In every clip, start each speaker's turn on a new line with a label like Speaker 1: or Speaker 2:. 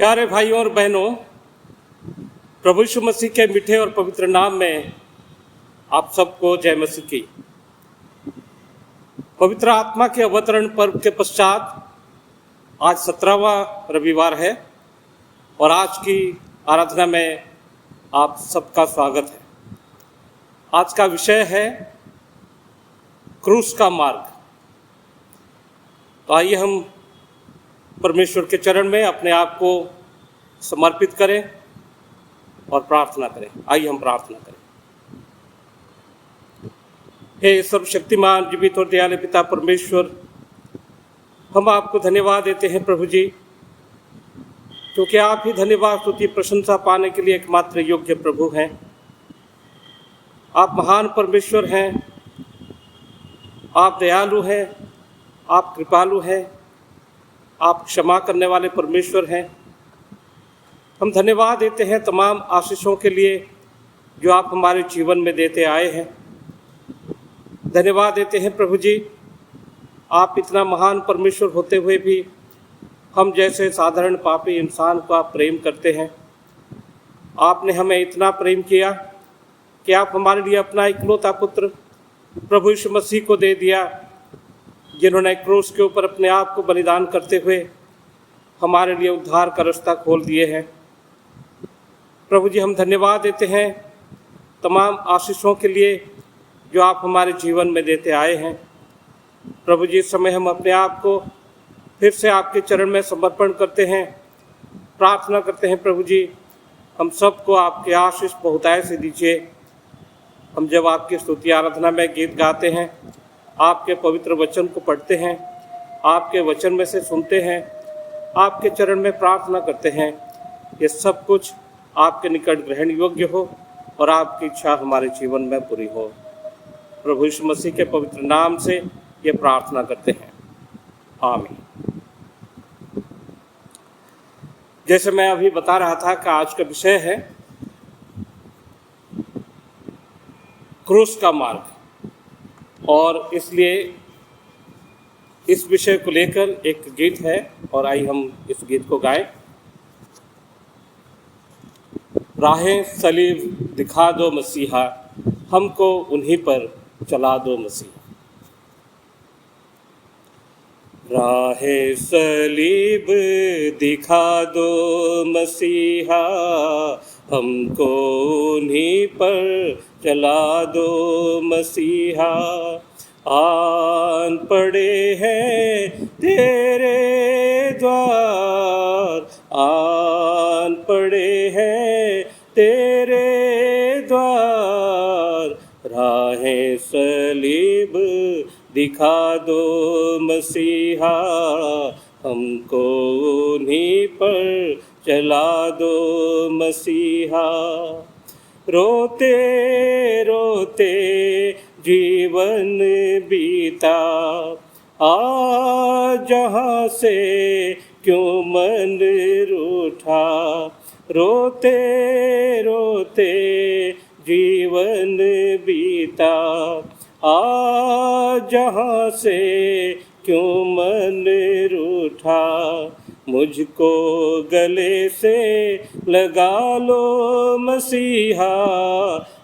Speaker 1: प्यारे भाइयों और बहनों, प्रभु यीशु मसीह के मीठे और पवित्र नाम में आप सबको जय मसीह की। पवित्र आत्मा के अवतरण पर्व के पश्चात आज 17वां रविवार है और आज की आराधना में आप सबका स्वागत है। आज का विषय है क्रूस का मार्ग। तो आइए हम परमेश्वर के चरण में अपने आप को समर्पित करें और प्रार्थना करें। आइए हम प्रार्थना करें। हे सर्वशक्तिमान जीवित और दयालु पिता परमेश्वर, हम आपको धन्यवाद देते हैं प्रभु जी, क्योंकि आप ही धन्यवाद स्तुति प्रशंसा पाने के लिए एकमात्र योग्य प्रभु हैं। आप महान परमेश्वर हैं, आप दयालु हैं, आप कृपालु हैं, आप क्षमा करने वाले परमेश्वर हैं। हम धन्यवाद देते हैं तमाम आशीषों के लिए जो आप हमारे जीवन में देते आए हैं। धन्यवाद देते हैं प्रभु जी, आप इतना महान परमेश्वर होते हुए भी हम जैसे साधारण पापी इंसान को आप प्रेम करते हैं। आपने हमें इतना प्रेम किया कि आप हमारे लिए अपना इकलौता पुत्र प्रभु यीशु मसीह को दे दिया, जिन्होंने क्रूस के ऊपर अपने आप को बलिदान करते हुए हमारे लिए उद्धार का रास्ता खोल दिए हैं। प्रभु जी, हम धन्यवाद देते हैं तमाम आशीषों के लिए जो आप हमारे जीवन में देते आए हैं। प्रभु जी, इस समय हम अपने आप को फिर से आपके चरण में समर्पण करते हैं, प्रार्थना करते हैं प्रभु जी, हम सबको आपके आशीष बहुतायत से दीजिए। हम जब आपकी स्तुति आराधना में गीत गाते हैं, आपके पवित्र वचन को पढ़ते हैं, आपके वचन में से सुनते हैं, आपके चरण में प्रार्थना करते हैं, ये सब कुछ आपके निकट ग्रहण योग्य हो और आपकी इच्छा हमारे जीवन में पूरी हो। प्रभु यीशु मसीह के पवित्र नाम से ये प्रार्थना करते हैं, आमीन। जैसे मैं अभी बता रहा था कि आज का विषय है क्रूस का मार्ग, और इसलिए इस विषय को लेकर एक गीत है और आइए हम इस गीत को गाएं। राहें सलीब दिखा दो मसीहा, हमको उन्हीं पर चला दो मसीहा। राहें सलीब दिखा दो मसीहा, हमको उन्हीं पर चला दो मसीहा। आन पड़े हैं तेरे द्वार, आन पड़े हैं तेरे द्वार। राहें सलीब दिखा दो मसीहा, हमको उन्हीं पर चला दो मसीहा। रोते रोते जीवन बीता, आज जहाँ से क्यों मन रूठा। रोते रोते जीवन बीता, आज जहाँ से क्यों मन रूठा। मुझको गले से लगा लो मसीहा,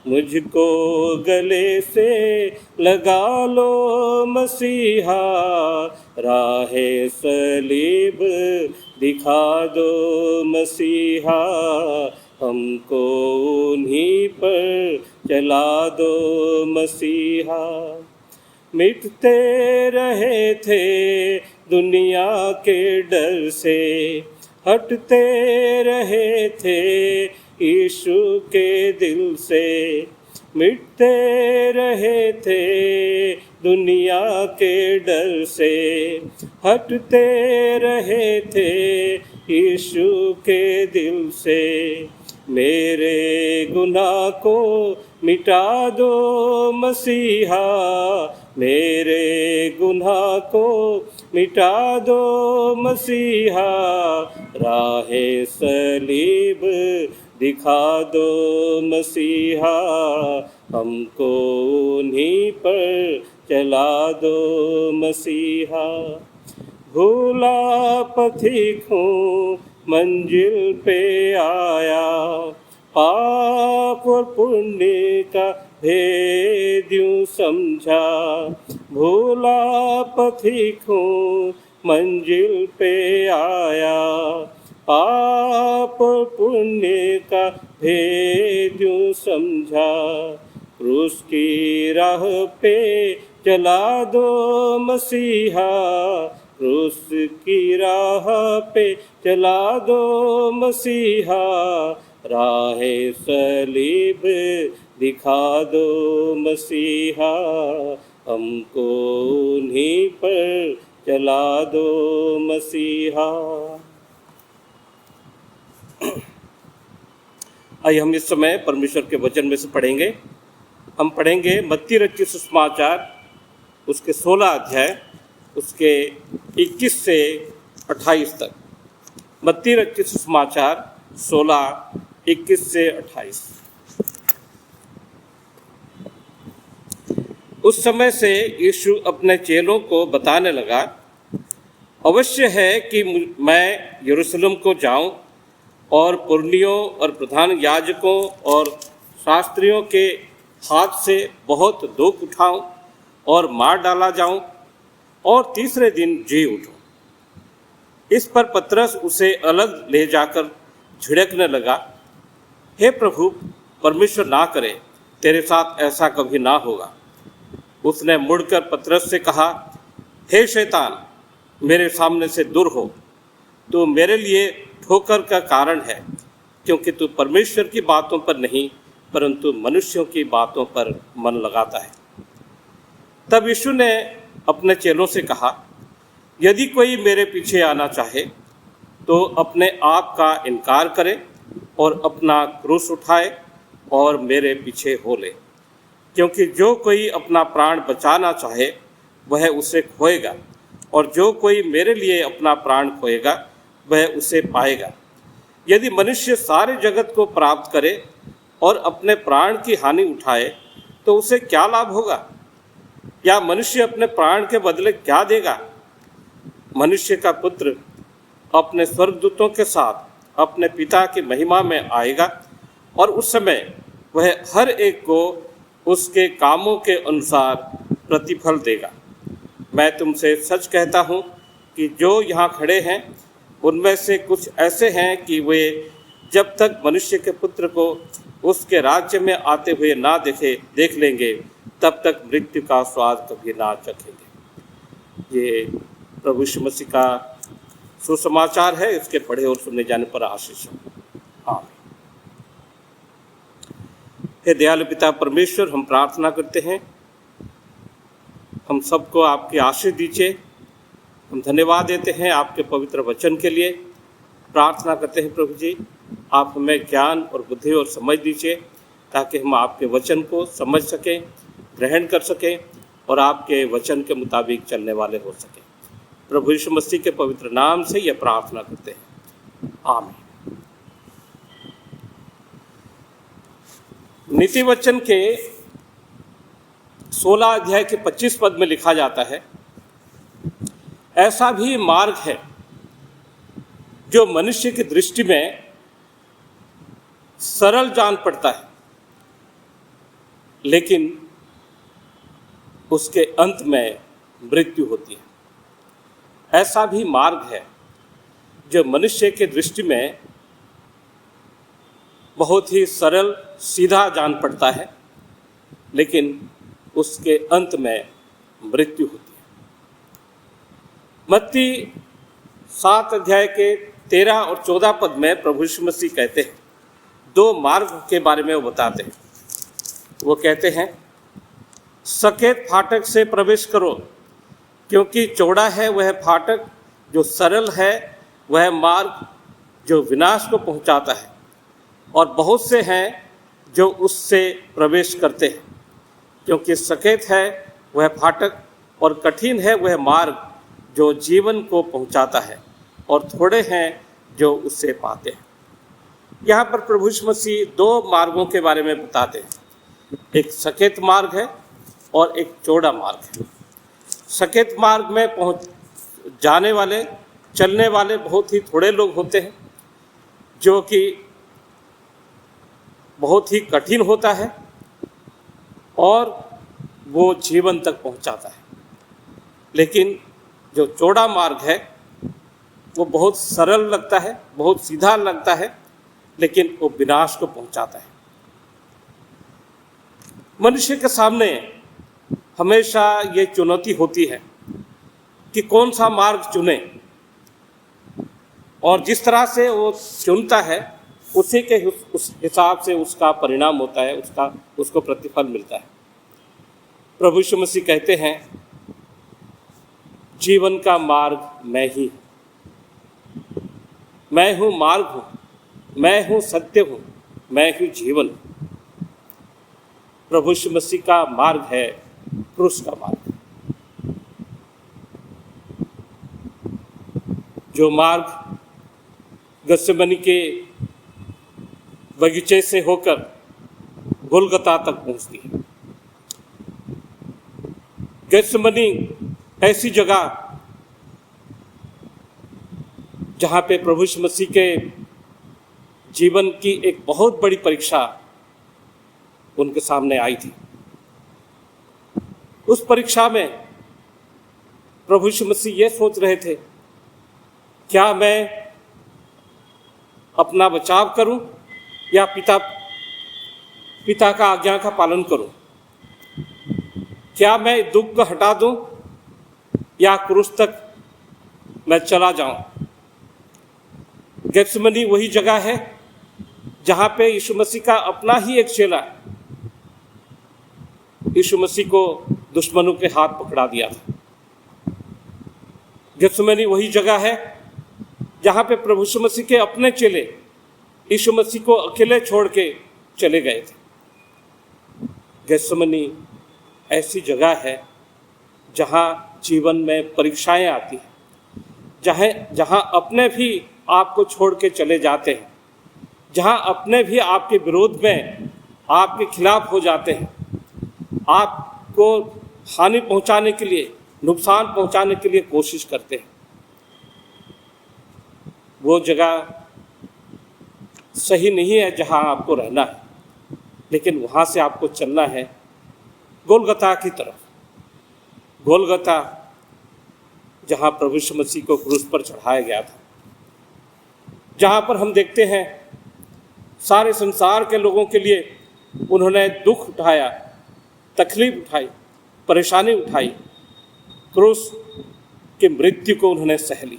Speaker 1: मुझको गले से लगा लो मसीहा। राहें सलीब दिखा दो मसीहा, हमको उन्हीं पर चला दो मसीहा। मिटते रहे थे दुनिया के डर से, हटते रहे थे यीशु के दिल से। मिटते रहे थे दुनिया के डर से, हटते रहे थे यीशु के दिल से। मेरे गुनाह को मिटा दो मसीहा, मेरे गुनाह को मिटा दो मसीहा। राहें सलीब दिखा दो मसीहा, हमको उन्हीं पर चला दो मसीहा। भूला पथिक हूँ मंजिल पे आया, पाप और पुण्य का भेद यूं समझा, भूला पथिक हूँ मंजिल पे आया, पाप और पुण्य का भेद यूं समझा, क्रूस की राह पे चला दो मसीहा, क्रूस की राह पे चला दो मसीहा, राह सलीब दिखा दो मसीहा, हमको उन्हीं पर चला दो मसीहा। आइए हम इस समय परमेश्वर के वचन में से पढ़ेंगे। हम पढ़ेंगे मत्ती रचित सुसमाचार उसके 16 अध्याय उसके 21 से 28 तक। मत्ती रचित सुसमाचार 16, 21 से 28। उस समय से यीशु अपने चेलों को बताने लगा, अवश्य है कि मैं यरूशलेम को जाऊं और पुरनियों और प्रधान याजकों और शास्त्रियों के हाथ से बहुत दुख उठाऊं और मार डाला जाऊं और तीसरे दिन जी उठूं। इस पर पतरस उसे अलग ले जाकर झिड़कने लगा, हे प्रभु, परमेश्वर ना करे, तेरे साथ ऐसा कभी ना होगा। उसने मुड़कर पतरस से कहा, हे शैतान, मेरे सामने से दूर हो, तू मेरे लिए ठोकर का कारण है, क्योंकि तू परमेश्वर की बातों पर नहीं परंतु मनुष्यों की बातों पर मन लगाता है। तब यीशु ने अपने चेलों से कहा, यदि कोई मेरे पीछे आना चाहे तो अपने आप का इनकार करे और अपना क्रूस उठाए और मेरे पीछे हो ले। क्योंकि जो कोई अपना प्राण बचाना चाहे वह उसे खोएगा, और जो कोई मेरे लिए अपना प्राण खोएगा वह उसे पाएगा। यदि मनुष्य सारे जगत को प्राप्त करे और अपने प्राण की हानि उठाए तो उसे क्या लाभ होगा? या मनुष्य अपने प्राण के बदले क्या देगा? मनुष्य का पुत्र अपने स्वर्गदूतों के साथ अपने पिता की महिमा में आएगा, और उस समय वह हर एक को उसके कामों के अनुसार प्रतिफल देगा। मैं तुमसे सच कहता हूँ कि जो यहाँ खड़े हैं उनमें से कुछ ऐसे हैं कि वे जब तक मनुष्य के पुत्र को उसके राज्य में आते हुए ना देख लेंगे, तब तक मृत्यु का स्वाद कभी ना चखेंगे। ये प्रभु यीशु मसीह का सुसमाचार है। इसके पढ़े और सुनने जाने पर आशीष हो। हाँ, हे दयालु पिता परमेश्वर, हम प्रार्थना करते हैं, हम सबको आपकी आशीष दीजिए। हम धन्यवाद देते हैं आपके पवित्र वचन के लिए। प्रार्थना करते हैं प्रभु जी, आप हमें ज्ञान और बुद्धि और समझ दीजिए, ताकि हम आपके वचन को समझ सकें, ग्रहण कर सकें और आपके वचन के मुताबिक चलने वाले हो सकें। प्रभु यीशु मसीह के पवित्र नाम से यह प्रार्थना करते हैं, आमीन। नीति वचन के 16 अध्याय के 25 पद में लिखा जाता है, ऐसा भी मार्ग है जो मनुष्य की दृष्टि में सरल जान पड़ता है, लेकिन उसके अंत में मृत्यु होती है। ऐसा भी मार्ग है जो मनुष्य के दृष्टि में बहुत ही सरल सीधा जान पड़ता है, लेकिन उसके अंत में मृत्यु होती है। मत्ती 7 अध्याय के 13 और 14 पद में प्रभु यीशु मसीह कहते हैं, 2 मार्ग के बारे में वो बताते हैं। वो कहते हैं, सकेत फाटक से प्रवेश करो, क्योंकि चौड़ा है वह फाटक, जो सरल है वह मार्ग जो विनाश को पहुंचाता है, और बहुत से हैं जो उससे प्रवेश करते हैं। क्योंकि सकेत है वह फाटक और कठिन है वह मार्ग जो जीवन को पहुंचाता है, और थोड़े हैं जो उससे पाते हैं। यहाँ पर प्रभु यीशु मसीह 2 मार्गों के बारे में बताते हैं। एक सकेत मार्ग है और एक चौड़ा मार्ग है। सकेत मार्ग में जाने वाले, चलने वाले बहुत ही थोड़े लोग होते हैं, जो कि बहुत ही कठिन होता है और वो जीवन तक पहुंचाता है। लेकिन जो चौड़ा मार्ग है वो बहुत सरल लगता है, बहुत सीधा लगता है, लेकिन वो विनाश को पहुंचाता है। मनुष्य के सामने हमेशा ये चुनौती होती है कि कौन सा मार्ग चुने, और जिस तरह से वो चुनता है उसी के उस हिसाब से उसका परिणाम होता है, उसको प्रतिफल मिलता है। प्रभु यीशु मसीह कहते हैं, जीवन का मार्ग मैं ही हूँ, मैं हूँ मार्ग हूँ, मैं हूँ सत्य हूँ, मैं हूँ जीवन। प्रभु यीशु मसीह का मार्ग है क्रूस का मार्ग। जो मार्ग गत्सेमनी के बगीचे से होकर गोलगता तक पहुंचती है। गत्सेमनी ऐसी जगह जहाँ पे प्रभु यीशु मसीह के जीवन की एक बहुत बड़ी परीक्षा उनके सामने आई थी। उस परीक्षा में प्रभु यीशु मसीह ये सोच रहे थे, क्या मैं अपना बचाव करूं या पिता का आज्ञा का पालन करूं? क्या मैं दुख को हटा दूं या क्रूस तक मैं चला जाऊं? गेत्सेमनी वही जगह है जहां पे यीशु मसीह का अपना ही एक चेला यीशु मसीह को दुश्मनों के हाथ पकड़ा दिया था। गेत्सेमनी वही जगह है जहां पे प्रभु यीशु मसीह के अपने चेले यीशु मसीह को अकेले छोड़ के चले गए थे। गेत्सेमनी ऐसी जगह है जहां जीवन में परीक्षाएं आती हैं, जहां अपने भी आपको छोड़ के चले जाते हैं, जहां अपने भी आपके विरोध में आपके खिलाफ हो जाते हैं, आपको हानि पहुंचाने के लिए, नुकसान पहुंचाने के लिए कोशिश करते हैं। वो जगह सही नहीं है जहां आपको रहना है, लेकिन वहां से आपको चलना है गोलगता की तरफ। गोलगता जहां प्रभु यीशु मसीह को क्रूस पर चढ़ाया गया था, जहां पर हम देखते हैं सारे संसार के लोगों के लिए उन्होंने दुख उठाया, तकलीफ उठाई, परेशानी उठाई, क्रूस की मृत्यु को उन्होंने सह ली।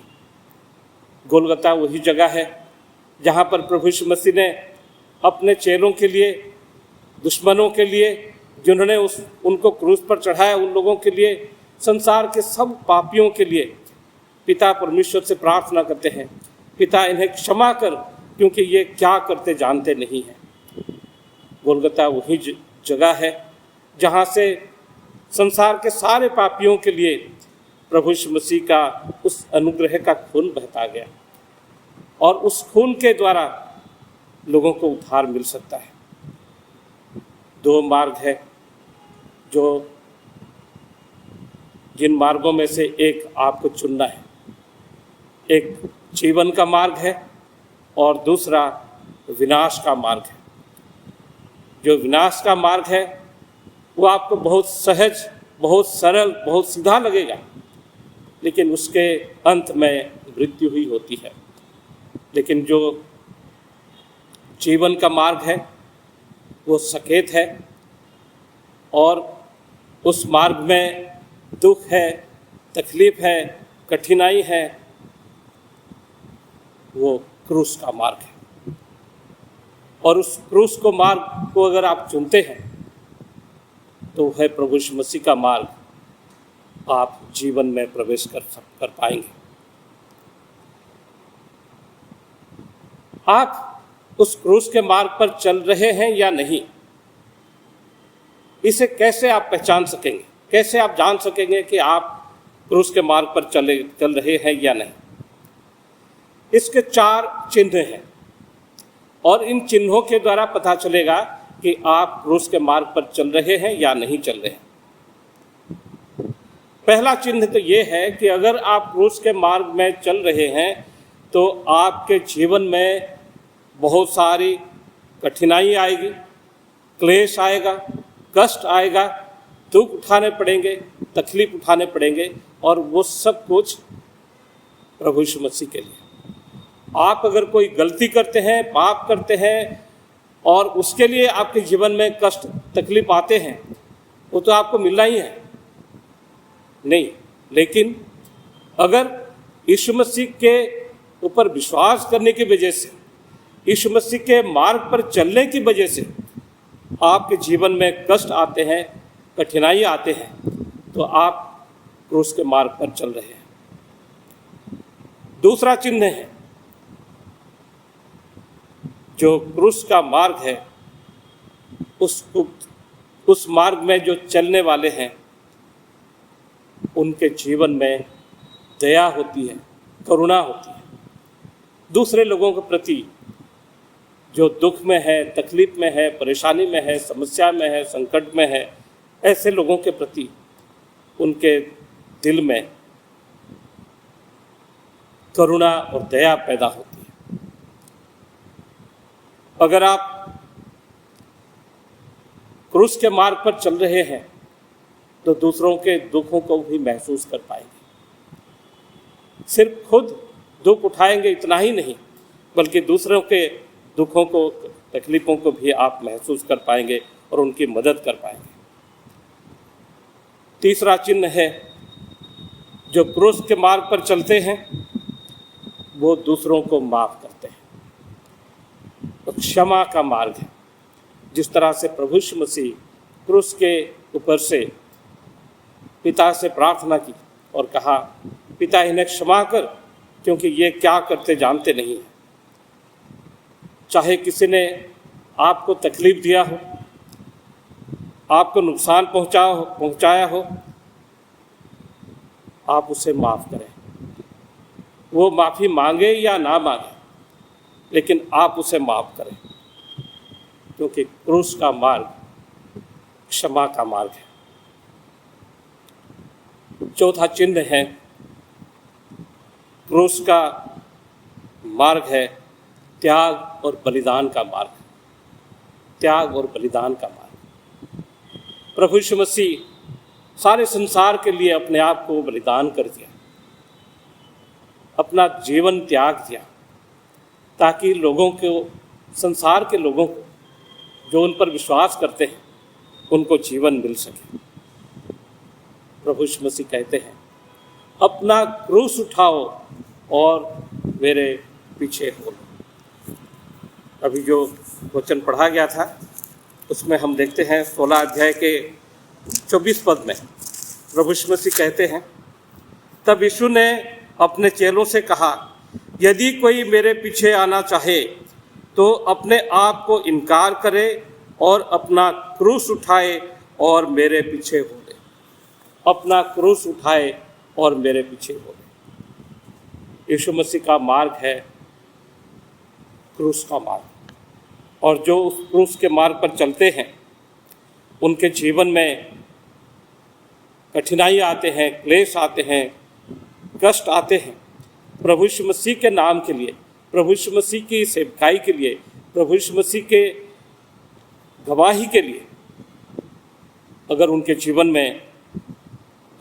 Speaker 1: गोलगता वही जगह है जहाँ पर प्रभु यीशु मसीह ने अपने चेलों के लिए, दुश्मनों के लिए, जिन्होंने उनको क्रूस पर चढ़ाया, उन लोगों के लिए, संसार के सब पापियों के लिए पिता परमेश्वर से प्रार्थना करते हैं, पिता इन्हें क्षमा कर, क्योंकि ये क्या करते जानते नहीं हैं। गोलगता वही जगह है जहाँ से संसार के सारे पापियों के लिए प्रभु यीशु मसीह का उस अनुग्रह का खून बहता गया, और उस खून के द्वारा लोगों को उद्धार मिल सकता है। दो मार्ग है जो जिन मार्गों में से एक आपको चुनना है। एक जीवन का मार्ग है और दूसरा विनाश का मार्ग है। जो विनाश का मार्ग है वो आपको बहुत सहज, बहुत सरल, बहुत सीधा लगेगा, लेकिन उसके अंत में मृत्यु ही होती है। लेकिन जो जीवन का मार्ग है वो सकेत है, और उस मार्ग में दुख है, तकलीफ है, कठिनाई है, वो क्रूस का मार्ग है। और उस क्रूस को मार्ग को अगर आप चुनते हैं तो है प्रभु यीशु मसीह का मार्ग, आप जीवन में प्रवेश कर पाएंगे। आप उस क्रूस के मार्ग पर चल रहे हैं या नहीं, इसे कैसे आप पहचान सकेंगे? कैसे आप जान सकेंगे कि आप क्रूस के मार्ग पर चल रहे हैं या नहीं? इसके 4 चिन्ह हैं, और इन चिन्हों के द्वारा पता चलेगा कि आप क्रूस के मार्ग पर चल रहे हैं या नहीं चल रहे हैं। पहला चिन्ह तो ये है कि अगर आप क्रूस के मार्ग में चल रहे हैं तो आपके जीवन में बहुत सारी कठिनाई आएगी, क्लेश आएगा, कष्ट आएगा, दुख उठाने पड़ेंगे, तकलीफ उठाने पड़ेंगे, और वो सब कुछ प्रभु यीशु मसीह के लिए। आप अगर कोई गलती करते हैं, पाप करते हैं, और उसके लिए आपके जीवन में कष्ट तकलीफ आते हैं, वो तो आपको मिलना ही है नहीं। लेकिन अगर यीशु मसीह के ऊपर विश्वास करने की वजह से, यीशु मसीह के मार्ग पर चलने की वजह से आपके जीवन में कष्ट आते हैं, कठिनाई आते हैं, तो आप क्रूस के मार्ग पर चल रहे हैं। दूसरा चिन्ह है, जो क्रूस का मार्ग है, उस मार्ग में जो चलने वाले हैं उनके जीवन में दया होती है, करुणा होती है। दूसरे लोगों के प्रति, जो दुख में है, तकलीफ में है, परेशानी में है, समस्या में है, संकट में है, ऐसे लोगों के प्रति उनके दिल में करुणा और दया पैदा होती है। अगर आप क्रूस के मार्ग पर चल रहे हैं तो दूसरों के दुखों को भी महसूस कर पाएंगे। सिर्फ खुद दुख उठाएंगे इतना ही नहीं, बल्कि दूसरों के दुखों को, तकलीफ़ों को भी आप महसूस कर पाएंगे और उनकी मदद कर पाएंगे। तीसरा चिन्ह है, जो क्रूस के मार्ग पर चलते हैं वो दूसरों को माफ़ करते हैं। तो क्षमा का मार्ग है। जिस तरह से प्रभु यीशु मसीह क्रूस के ऊपर से पिता से प्रार्थना की और कहा, पिता इन्हें क्षमा कर, क्योंकि ये क्या करते जानते नहीं हैं। चाहे किसी ने आपको तकलीफ़ दिया हो, आपको नुकसान पहुंचाया हो, आप उसे माफ़ करें। वो माफ़ी मांगे या ना मांगे, लेकिन आप उसे माफ़ करें, क्योंकि क्रूस का मार्ग क्षमा का मार्ग है। चौथा चिन्ह है, क्रूस का मार्ग है त्याग और बलिदान का मार्ग। त्याग और बलिदान का मार्ग। प्रभु यीशु मसीह सारे संसार के लिए अपने आप को बलिदान कर दिया, अपना जीवन त्याग दिया, ताकि लोगों को, संसार के लोगों को जो उन पर विश्वास करते हैं, उनको जीवन मिल सके। प्रभु यीशु मसीह कहते हैं, अपना क्रूस उठाओ और मेरे पीछे हो। अभी जो वचन पढ़ा गया था उसमें हम देखते हैं 16 अध्याय के 24 पद में प्रभु यीशु मसीह कहते हैं, तब यीशु ने अपने चेलों से कहा, यदि कोई मेरे पीछे आना चाहे तो अपने आप को इनकार करे और अपना क्रूस उठाए और मेरे पीछे हो ले। अपना क्रूस उठाए और मेरे पीछे हो ले। यीशु मसीह का मार्ग है क्रूस का मार्ग, और जो उस क्रूस के मार्ग पर चलते हैं उनके जीवन में कठिनाई आते हैं, क्लेश आते हैं, कष्ट आते हैं। प्रभु यीशु मसीह के नाम के लिए, प्रभु यीशु मसीह की सेवकाई के लिए, प्रभु यीशु मसीह के गवाही के लिए, अगर उनके जीवन में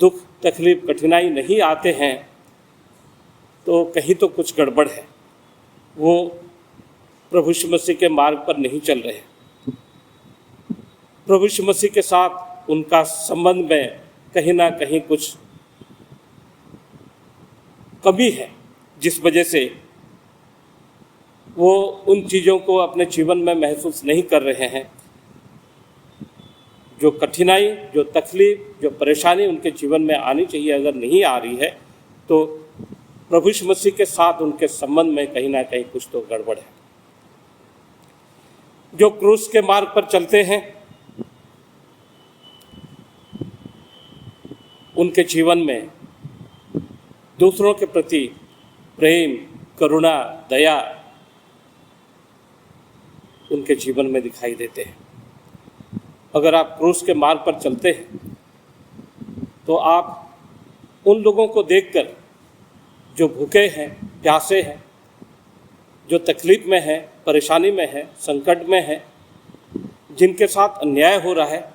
Speaker 1: दुख, तकलीफ, कठिनाई नहीं आते हैं तो कहीं तो कुछ गड़बड़ है। वो प्रभु यीशु मसीह के मार्ग पर नहीं चल रहे। प्रभु यीशु मसीह के साथ उनका संबंध में कहीं ना कहीं कुछ कमी है, जिस वजह से वो उन चीज़ों को अपने जीवन में महसूस नहीं कर रहे हैं। जो कठिनाई, जो तकलीफ, जो परेशानी उनके जीवन में आनी चाहिए, अगर नहीं आ रही है तो प्रभु यीशु मसीह के साथ उनके संबंध में कहीं ना कहीं कुछ तो गड़बड़ है। जो क्रूस के मार्ग पर चलते हैं उनके जीवन में दूसरों के प्रति प्रेम, करुणा, दया उनके जीवन में दिखाई देते हैं। अगर आप क्रूस के मार्ग पर चलते हैं तो आप उन लोगों को देखकर, जो भूखे हैं, प्यासे हैं, जो तकलीफ में हैं, परेशानी में हैं, संकट में हैं, जिनके साथ अन्याय हो रहा है,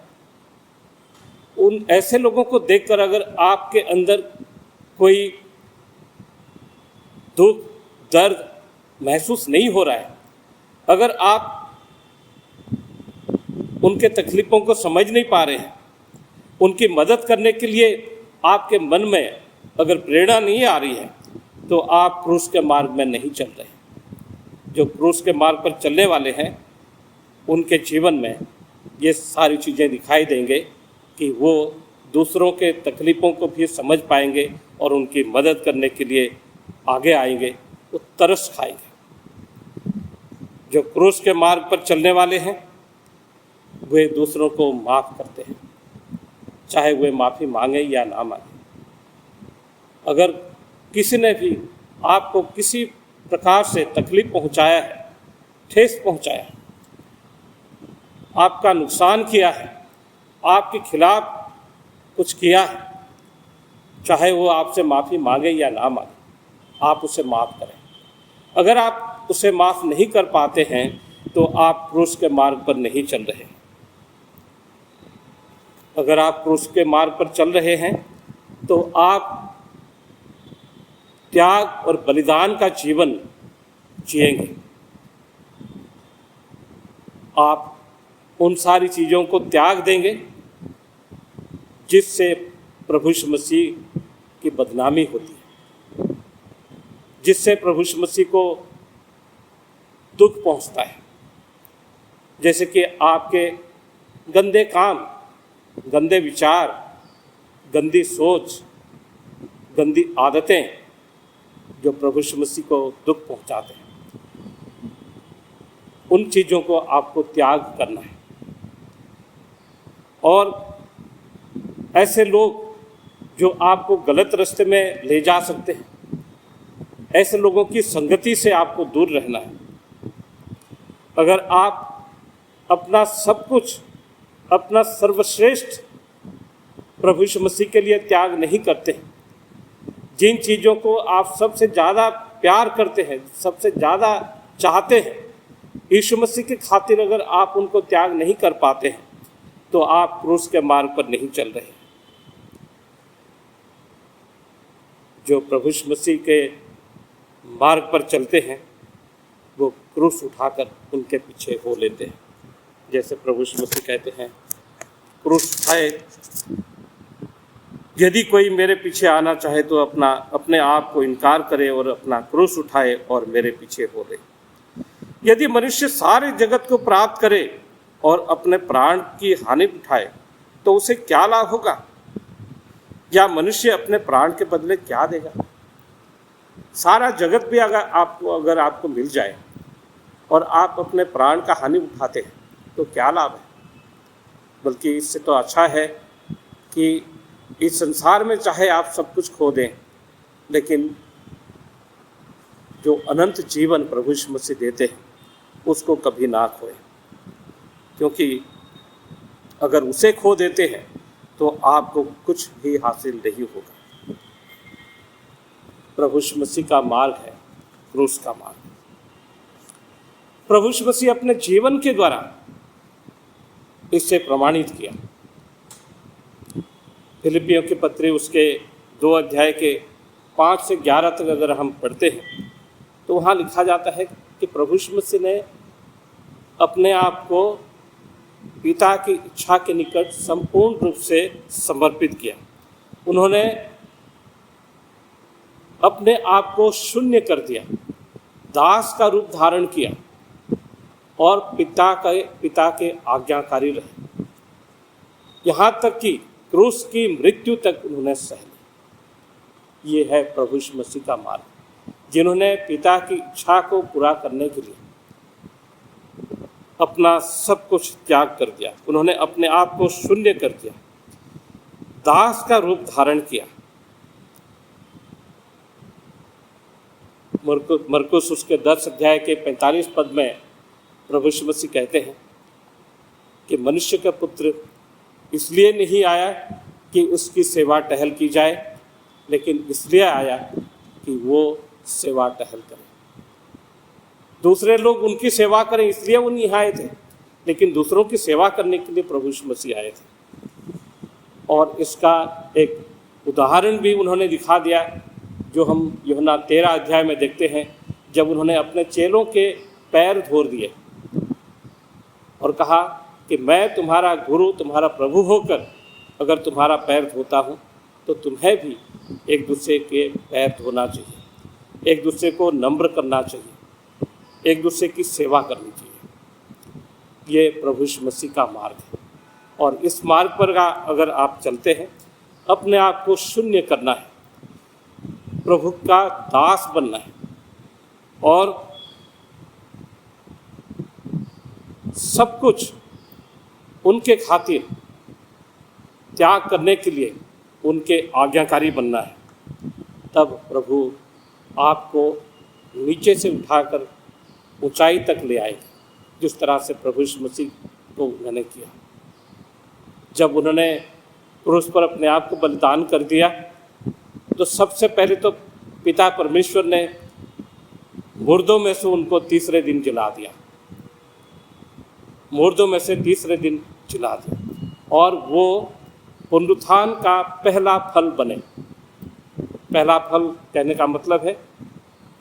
Speaker 1: उन ऐसे लोगों को देखकर अगर आपके अंदर कोई दुख दर्द महसूस नहीं हो रहा है, अगर आप उनके तकलीफ़ों को समझ नहीं पा रहे हैं, उनकी मदद करने के लिए आपके मन में अगर प्रेरणा नहीं आ रही है, तो आप क्रूस के मार्ग में नहीं चल रहे। जो क्रूस के मार्ग पर चलने वाले हैं, उनके जीवन में ये सारी चीज़ें दिखाई देंगे कि वो दूसरों के तकलीफ़ों को भी समझ पाएंगे और उनकी मदद करने के लिए आगे आएंगे, वो तरस खाएंगे। जो क्रूस के मार्ग पर चलने वाले हैं, वे दूसरों को माफ़ करते हैं, चाहे वे माफ़ी मांगे या ना मांगे। अगर किसी ने भी आपको किसी प्रकार से तकलीफ़ पहुंचाया है, ठेस पहुंचाया है, आपका नुकसान किया है, आपके खिलाफ कुछ किया है, चाहे वो आपसे माफ़ी मांगे या ना मांगे, आप उसे माफ़ करें। अगर आप उसे माफ़ नहीं कर पाते हैं, तो आप क्रूस के मार्ग पर नहीं चल रहे। अगर आप क्रूस के मार्ग पर चल रहे हैं, तो आप त्याग और बलिदान का जीवन जिएंगे। आप उन सारी चीज़ों को त्याग देंगे जिससे प्रभु यीशु मसीह की बदनामी होती है, जिससे प्रभु यीशु मसीह को दुख पहुंचता है। जैसे कि आपके गंदे काम, गंदे विचार, गंदी सोच, गंदी आदतें जो प्रभु यीशु मसीह को दुख पहुंचाते हैं, उन चीज़ों को आपको त्याग करना है। और ऐसे लोग जो आपको गलत रास्ते में ले जा सकते हैं, ऐसे लोगों की संगति से आपको दूर रहना है। अगर आप अपना सब कुछ, अपना सर्वश्रेष्ठ प्रभु यीशु मसीह के लिए त्याग नहीं करते हैं, जिन चीज़ों को आप सबसे ज़्यादा प्यार करते हैं, सबसे ज़्यादा चाहते हैं, यीशु मसीह की खातिर अगर आप उनको त्याग नहीं कर पाते हैं, तो आप क्रूस के मार्ग पर नहीं चल रहे। जो प्रभु यीशु मसीह के मार्ग पर चलते हैं, वो क्रूस उठाकर उनके पीछे हो लेते हैं। जैसे प्रभु यीशु मसीह कहते हैं, क्रूस उठाए, यदि कोई मेरे पीछे आना चाहे तो अपने आप को इनकार करे और अपना क्रूस उठाए और मेरे पीछे हो ले। यदि मनुष्य सारे जगत को प्राप्त करे और अपने प्राण की हानि उठाए, तो उसे क्या लाभ होगा? या मनुष्य अपने प्राण के बदले क्या देगा? सारा जगत भी अगर आपको मिल जाए और आप अपने प्राण का हानि उठाते हैं, तो क्या लाभ है? बल्कि इससे तो अच्छा है कि इस संसार में चाहे आप सब कुछ खो दें, लेकिन जो अनंत जीवन प्रभु यीशु मसीह देते हैं, उसको कभी ना खोएं। क्योंकि अगर उसे खो देते हैं, तो आपको कुछ भी हासिल नहीं होगा। प्रभु यीशु मसीह का मार्ग है क्रूस का मार्ग। प्रभु यीशु मसीह अपने जीवन के द्वारा इससे प्रमाणित किया। फिलिपियों की पत्री उसके 2 अध्याय के 5 से 11 तक अगर हम पढ़ते हैं, तो वहाँ लिखा जाता है कि प्रभु यीशु मसीह ने अपने आप को पिता की इच्छा के निकट संपूर्ण रूप से समर्पित किया। उन्होंने अपने आप को शून्य कर दिया, दास का रूप धारण किया और पिता के आज्ञाकारी रहे, यहाँ तक कि क्रूस की मृत्यु तक उन्होंने सह ली। ये है प्रभु यीशु मसीह का मार्ग, जिन्होंने पिता की इच्छा को पूरा करने के लिए अपना सब कुछ त्याग कर दिया। उन्होंने अपने आप को शून्य कर दिया, दास का रूप धारण किया। मरकुस उसके 10 अध्याय के 45 पद में प्रभु यीशु मसीह कहते हैं कि मनुष्य का पुत्र इसलिए नहीं आया कि उसकी सेवा टहल की जाए, लेकिन इसलिए आया कि वो सेवा टहल करे। दूसरे लोग उनकी सेवा करें इसलिए वो नहीं आए थे, लेकिन दूसरों की सेवा करने के लिए प्रभु यीशु मसीह आए थे। और इसका एक उदाहरण भी उन्होंने दिखा दिया, जो हम यूहन्ना 13 अध्याय में देखते हैं, जब उन्होंने अपने चेलों के पैर धो दिए और कहा कि मैं तुम्हारा गुरु, तुम्हारा प्रभु होकर अगर तुम्हारा पैर धोता हूँ तो तुम्हें भी एक दूसरे के पैर धोना चाहिए, एक दूसरे को नम्र करना चाहिए, एक दूसरे की सेवा करनी चाहिए। ये प्रभु यीशु मसीह का मार्ग है। और इस मार्ग पर अगर आप चलते हैं, अपने आप को शून्य करना है, प्रभु का दास बनना है और सब कुछ उनके खातिर त्याग करने के लिए उनके आज्ञाकारी बनना है, तब प्रभु आपको नीचे से उठाकर ऊंचाई तक ले आएंगे, जिस तरह से प्रभु यीशु मसीह को उन्होंने किया। जब उन्होंने क्रूस पर अपने आप को बलिदान कर दिया तो सबसे पहले तो पिता परमेश्वर ने मुर्दों में से उनको तीसरे दिन जिला दिया, मुर्दों में से तीसरे दिन जिला दिया, और वो पुनरुत्थान का पहला फल बने। पहला फल कहने का मतलब है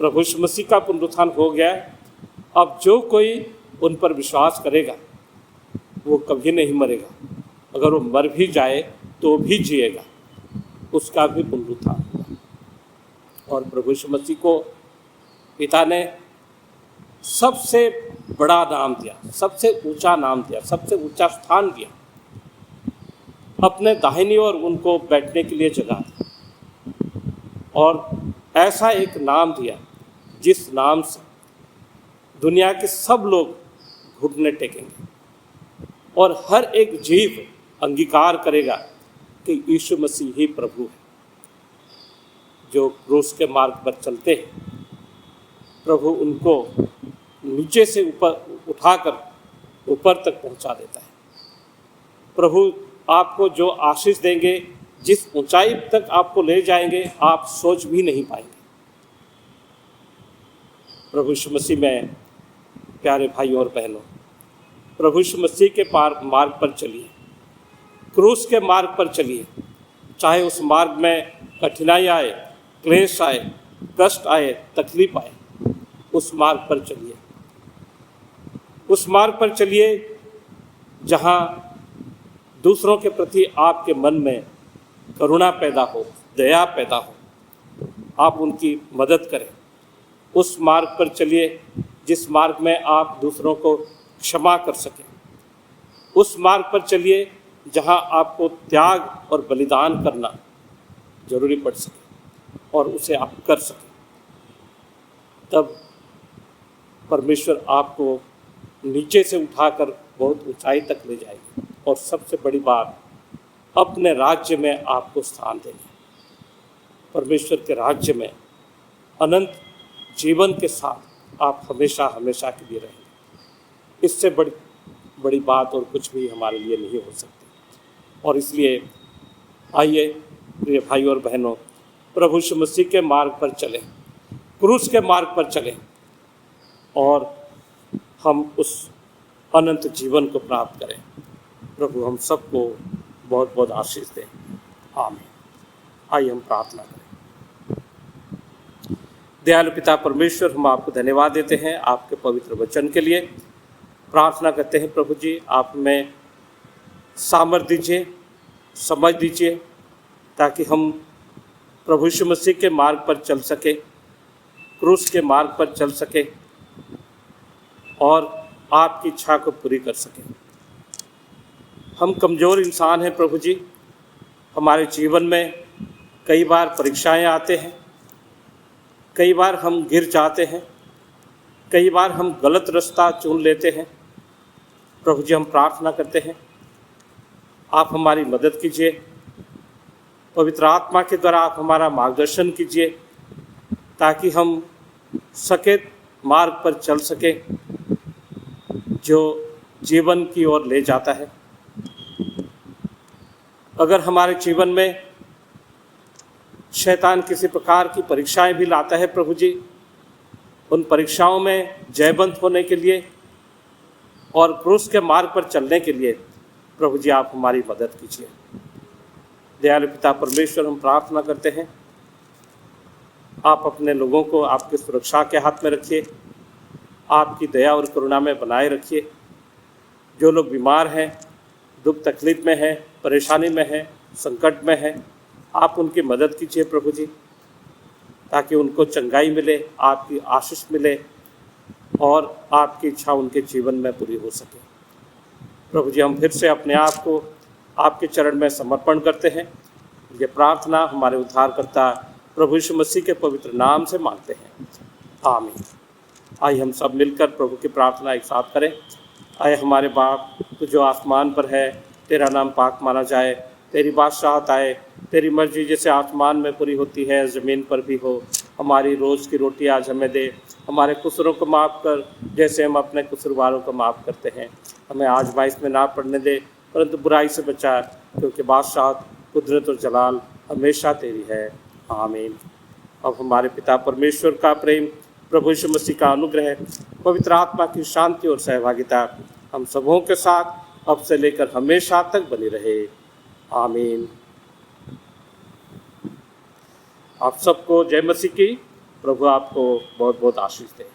Speaker 1: प्रभु यीशु मसीह का पुनरुत्थान हो गया है। अब जो कोई उन पर विश्वास करेगा वो कभी नहीं मरेगा, अगर वो मर भी जाए तो भी जिएगा, उसका भी पुनरुत्थान होगा। और प्रभु यीशु मसीह को पिता ने सबसे बड़ा नाम दिया, सबसे ऊंचा नाम दिया, सबसे ऊंचा स्थान दिया, अपने दाहिनी ओर उनको बैठने के लिए जगह दी, और ऐसा एक नाम दिया जिस नाम से दुनिया के सब लोग घुटने टेकेंगे और हर एक जीव अंगीकार करेगा कि यीशु मसीह ही प्रभु है। जो क्रूस के मार्ग पर चलते हैं, प्रभु उनको नीचे से ऊपर उठाकर ऊपर तक पहुंचा देता है। प्रभु आपको जो आशीष देंगे, जिस ऊंचाई तक आपको ले जाएंगे, आप सोच भी नहीं पाएंगे। प्रभु यीशु मसीह में प्यारे भाइयों और बहनों, प्रभु यीशु मसीह के मार्ग पर चलिए, क्रूस के मार्ग पर चलिए। चाहे उस मार्ग में कठिनाई आए, क्लेश आए, कष्ट आए, तकलीफ आए, उस मार्ग पर चलिए। उस मार्ग पर चलिए जहाँ दूसरों के प्रति आपके मन में करुणा पैदा हो, दया पैदा हो, आप उनकी मदद करें। उस मार्ग पर चलिए जिस मार्ग में आप दूसरों को क्षमा कर सकें। उस मार्ग पर चलिए जहां आपको त्याग और बलिदान करना जरूरी पड़ सके और उसे आप कर सकें। तब परमेश्वर आपको नीचे से उठाकर बहुत ऊंचाई तक ले जाएगी, और सबसे बड़ी बात, अपने राज्य में आपको स्थान देंगे। परमेश्वर के राज्य में अनंत जीवन के साथ आप हमेशा हमेशा के लिए रहेंगे। इससे बड़ी बात और कुछ भी हमारे लिए नहीं हो सकती। और इसलिए आइए प्रिय भाई और बहनों, प्रभु यीशु मसीह के मार्ग पर चलें, क्रूस के मार्ग पर चलें, और हम उस अनंत जीवन को प्राप्त करें। प्रभु हम सबको बहुत बहुत आशीष दें। आमीन। आइए हम प्रार्थना करें। दयालु पिता परमेश्वर, हम आपको धन्यवाद देते हैं आपके पवित्र वचन के लिए। प्रार्थना करते हैं प्रभु जी, आप में सामर्थ्य दीजिए, समझ दीजिए, ताकि हम प्रभु यीशु मसीह के मार्ग पर चल सके, क्रूस के मार्ग पर चल सके और आपकी इच्छा को पूरी कर सकें। हम कमज़ोर इंसान हैं प्रभु जी, हमारे जीवन में कई बार परीक्षाएं आते हैं, कई बार हम गिर जाते हैं, कई बार हम गलत रास्ता चुन लेते हैं। प्रभु जी हम प्रार्थना करते हैं, आप हमारी मदद कीजिए, पवित्र आत्मा के द्वारा आप हमारा मार्गदर्शन कीजिए, ताकि हम सकेत मार्ग पर चल सकें जो जीवन की ओर ले जाता है। अगर हमारे जीवन में शैतान किसी प्रकार की परीक्षाएं भी लाता है प्रभु जी, उन परीक्षाओं में जयवंत होने के लिए और क्रूस के मार्ग पर चलने के लिए प्रभु जी आप हमारी मदद कीजिए। दयालु पिता परमेश्वर, हम प्रार्थना करते हैं आप अपने लोगों को आपकी सुरक्षा के हाथ में रखिए, आपकी दया और करुणा में बनाए रखिए। जो लोग बीमार हैं, दुख तकलीफ में हैं, परेशानी में हैं, संकट में हैं, आप उनकी मदद कीजिए प्रभु जी, ताकि उनको चंगाई मिले, आपकी आशीष मिले और आपकी इच्छा उनके जीवन में पूरी हो सके। प्रभु जी, हम फिर से अपने आप को आपके चरण में समर्पण करते हैं। ये प्रार्थना हमारे उद्धारकर्ता प्रभु यीशु मसीह के पवित्र नाम से मांगते हैं, आमीन। आइए हम सब मिलकर प्रभु की प्रार्थना एक साथ करें। आए हमारे बाप, तू जो आसमान पर है, तेरा नाम पाक माना जाए, तेरी बादशाहत आए, तेरी मर्जी जैसे आसमान में पूरी होती है ज़मीन पर भी हो। हमारी रोज़ की रोटी आज हमें दे, हमारे कसूरों को माफ़ कर जैसे हम अपने कसूरवारों को माफ़ करते हैं। हमें आजमाइश में ना पड़ने दे, परंतु बुराई से बचा, क्योंकि बादशाहत, कुदरत और जलाल हमेशा तेरी है, आमीन। अब हमारे पिता परमेश्वर का प्रेम, प्रभु यीशु मसीह का अनुग्रह, पवित्र आत्मा की शांति और सहभागिता हम सबों के साथ अब से लेकर हमेशा तक बनी रहे, आमीन। आप सबको जय मसीह की। प्रभु आपको बहुत बहुत आशीष दे।